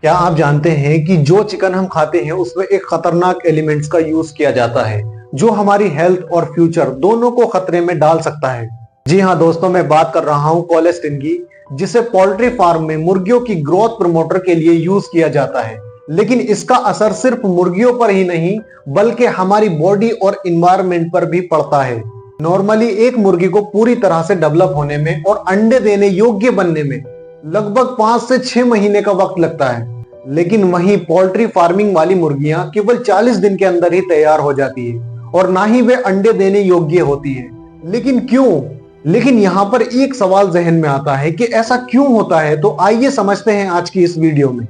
क्या आप जानते हैं कि जो चिकन हम खाते हैं उसमें एक खतरनाक एलिमेंट्स का यूज किया जाता है जो हमारी हेल्थ और फ्यूचर दोनों को खतरे में डाल सकता है। जी हाँ दोस्तों, मैं बात कर रहा हूँ कोलेस्टिन की, जिसे पोल्ट्री फार्म में मुर्गियों की ग्रोथ प्रमोटर के लिए यूज किया जाता है। लेकिन इसका असर सिर्फ मुर्गियों पर ही नहीं बल्कि हमारी बॉडी और इन्वायरमेंट पर भी पड़ता है। नॉर्मली एक मुर्गी को पूरी तरह से डेवलप होने में और अंडे देने योग्य बनने में लगभग 5 से 6 महीने का वक्त लगता है, लेकिन वहीं पोल्ट्री फार्मिंग वाली मुर्गियां केवल 40 दिन के अंदर ही तैयार हो जाती है और ना ही वे अंडे देने योग्य होती है। लेकिन क्यों? लेकिन यहाँ पर एक सवाल जहन में आता है कि ऐसा क्यों होता है, तो आइए समझते हैं आज की इस वीडियो में।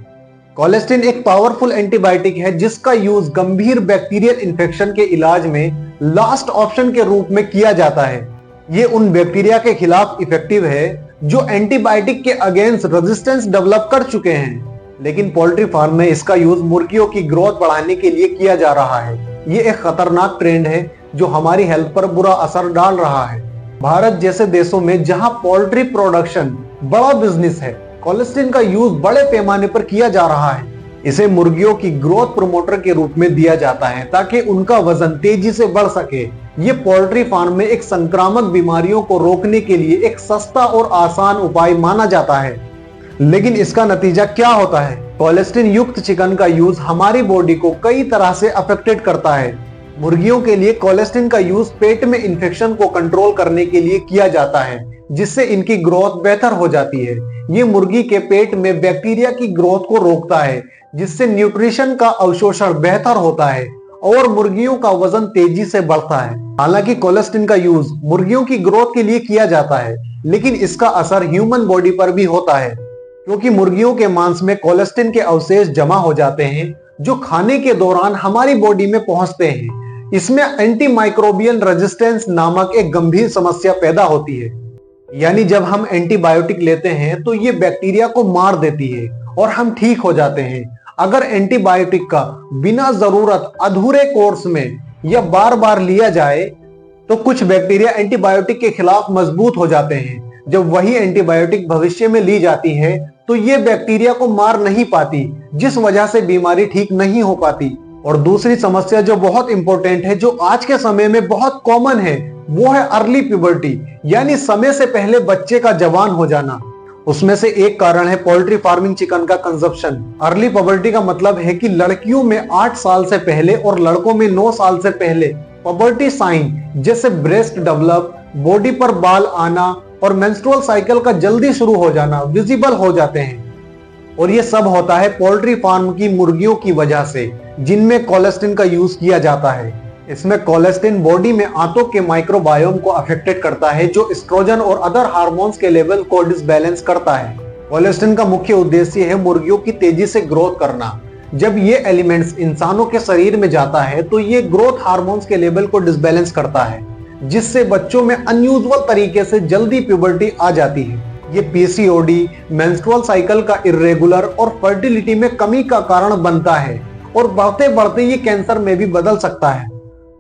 कोलेस्टिन एक पावरफुल एंटीबायोटिक है जिसका यूज गंभीर बैक्टीरियल इन्फेक्शन के इलाज में लास्ट ऑप्शन के रूप में किया जाता है। ये उन बैक्टीरिया के खिलाफ इफेक्टिव है जो एंटीबायोटिक के अगेंस्ट रेजिस्टेंस डेवलप कर चुके हैं। लेकिन पोल्ट्री फार्म में इसका यूज मुर्गियों की ग्रोथ बढ़ाने के लिए किया जा रहा है। ये एक खतरनाक ट्रेंड है जो हमारी हेल्थ पर बुरा असर डाल रहा है। भारत जैसे देशों में जहां पोल्ट्री प्रोडक्शन बड़ा बिजनेस है, कोलेस्टिन का यूज बड़े पैमाने पर किया जा रहा है। इसे मुर्गियों की ग्रोथ प्रमोटर के रूप में दिया जाता है ताकि उनका वजन तेजी से बढ़ सके। ये पोल्ट्री फार्म में एक संक्रामक बीमारियों को रोकने के लिए एक सस्ता और आसान उपाय माना जाता है। लेकिन इसका नतीजा क्या होता है? कोलेस्टिन युक्त चिकन का यूज हमारी बॉडी को कई तरह से अफेक्टेड करता है। मुर्गियों के लिए कोलेस्टिन का यूज पेट में इंफेक्शन को कंट्रोल करने के लिए किया जाता है, जिससे इनकी ग्रोथ बेहतर हो जाती है। ये मुर्गी के पेट में बैक्टीरिया की ग्रोथ को रोकता है, जिससे न्यूट्रिशन का अवशोषण बेहतर होता है और मुर्गियों का वजन तेजी से बढ़ता है। हालांकि कोलेस्टिन का यूज मुर्गियों की ग्रोथ के लिए किया जाता है, लेकिन इसका असर ह्यूमन बॉडी पर भी होता है, क्योंकि मुर्गियों के मांस में कोलेस्टिन के अवशेष जमा हो जाते हैं जो खाने के दौरान हमारी बॉडी में पहुंचते हैं। इसमें एंटीमाइक्रोबियल रेजिस्टेंस नामक एक गंभीर समस्या पैदा होती है। यानी जब हम एंटीबायोटिक लेते हैं तो ये बैक्टीरिया को मार देती है और हम ठीक हो जाते हैं। अगर एंटीबायोटिक का बिना जरूरत अधूरे कोर्स में या बार बार लिया जाए तो कुछ बैक्टीरिया एंटीबायोटिक के खिलाफ मजबूत हो जाते हैं। जब वही एंटीबायोटिक भविष्य में ली जाती है तो ये बैक्टीरिया को मार नहीं पाती, जिस वजह से बीमारी ठीक नहीं हो पाती। और दूसरी समस्या जो बहुत इंपॉर्टेंट है, जो आज के समय में बहुत कॉमन है, वो है अर्ली प्यूबर्टी, यानी समय से पहले बच्चे का जवान हो जाना। उसमें से एक कारण है पोल्ट्री फार्मिंग चिकन का कंजप्शन। अर्ली प्यूबर्टी का मतलब है कि लड़कियों में 8 साल से पहले और लड़कों में 9 साल से पहले प्यूबर्टी साइन जैसे ब्रेस्ट डेवलप, बॉडी पर बाल आना और मेंस्ट्रुअल साइकिल का जल्दी शुरू हो जाना विजिबल हो जाते हैं। और ये सब होता है पोल्ट्री फार्म की मुर्गियों की वजह से, जिनमें कोलेस्टिन का यूज किया जाता है। इसमें कोलेस्टिन बॉडी में आंतों के माइक्रोबायोम को अफेक्टेड करता है, जो एस्ट्रोजन और अदर हार्मोन्स के लेवल को डिसबैलेंस करता है। कोलेस्टिन का मुख्य उद्देश्य है मुर्गियों की तेजी से ग्रोथ करना। जब ये एलिमेंट्स इंसानों के शरीर में जाता है तो ये ग्रोथ हार्मोन्स के लेवल को डिसबैलेंस करता है, जिससे बच्चों में अनयूजुअल तरीके से जल्दी प्यूबर्टी आ जाती है। ये पीसीओडी, मेंस्ट्रुअल साइकिल का इर्रेगुलर और फर्टिलिटी में कमी का कारण बनता है और बढ़ते बढ़ते ये कैंसर में भी बदल सकता है।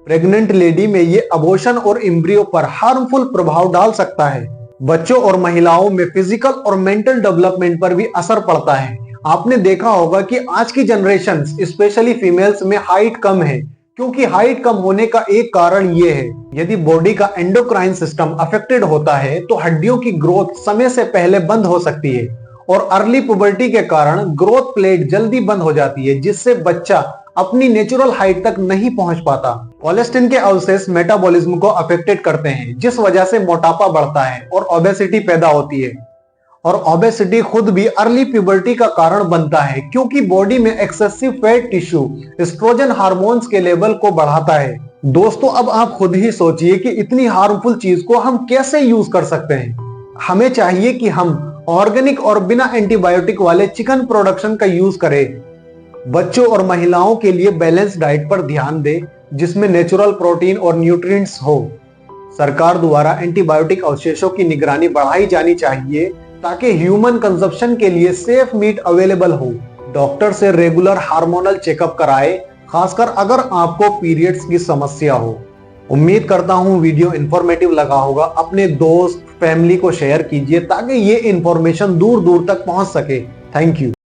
प्रेग्नेंट लेडी में ये अबॉर्शन और एम्ब्रियो पर हार्मफुल प्रभाव डाल सकता है। बच्चों और महिलाओं में फिजिकल और मेंटल डेवलपमेंट पर भी असर पड़ता है। आपने देखा होगा कि आज की जनरेशन स्पेशली फीमेल्स में हाइट कम है, क्योंकि हाइट कम होने का एक कारण ये है, यदि बॉडी का एंडोक्राइन सिस्टम अफेक्टेड होता है तो हड्डियों की ग्रोथ समय से पहले बंद हो सकती है और अर्ली पुबर्टी के कारण ग्रोथ प्लेट जल्दी बंद हो जाती है, जिससे बच्चा अपनी नेचुरल हाइट तक नहीं पहुंच पाता। कोलेस्टिन के अवशेष मेटाबॉलिज्म को अफेक्टेड करते हैं, जिस वजह से मोटापा बढ़ता है और ओबेसिटी पैदा होती है। और ओबेसिटी खुद भी अर्ली प्यूबर्टी का कारण बनता है, क्योंकि बॉडी में excessive fat tissue estrogen hormones के लेवल को बढ़ाता है। दोस्तों, अब आप खुद ही सोचिए कि इतनी हार्मफुल चीज को हम कैसे यूज कर सकते हैं। हमें चाहिए कि हम ऑर्गेनिक और बिना एंटीबायोटिक वाले चिकन प्रोडक्शन का यूज करें। बच्चों और महिलाओं के लिए बैलेंस डाइट पर ध्यान दें, जिसमें नेचुरल प्रोटीन और न्यूट्रिएंट्स हो। सरकार द्वारा एंटीबायोटिक अवशेषों की निगरानी बढ़ाई जानी चाहिए ताकि ह्यूमन कंजप्शन के लिए सेफ मीट अवेलेबल हो। डॉक्टर से रेगुलर हार्मोनल चेकअप कराएं, खासकर अगर आपको पीरियड्स की समस्या हो। उम्मीद करता हूं वीडियो इंफॉर्मेटिव लगा होगा। अपने दोस्त, फैमिली को शेयर कीजिए ताकि ये इंफॉर्मेशन दूर दूर तक पहुंच सके। Thank you.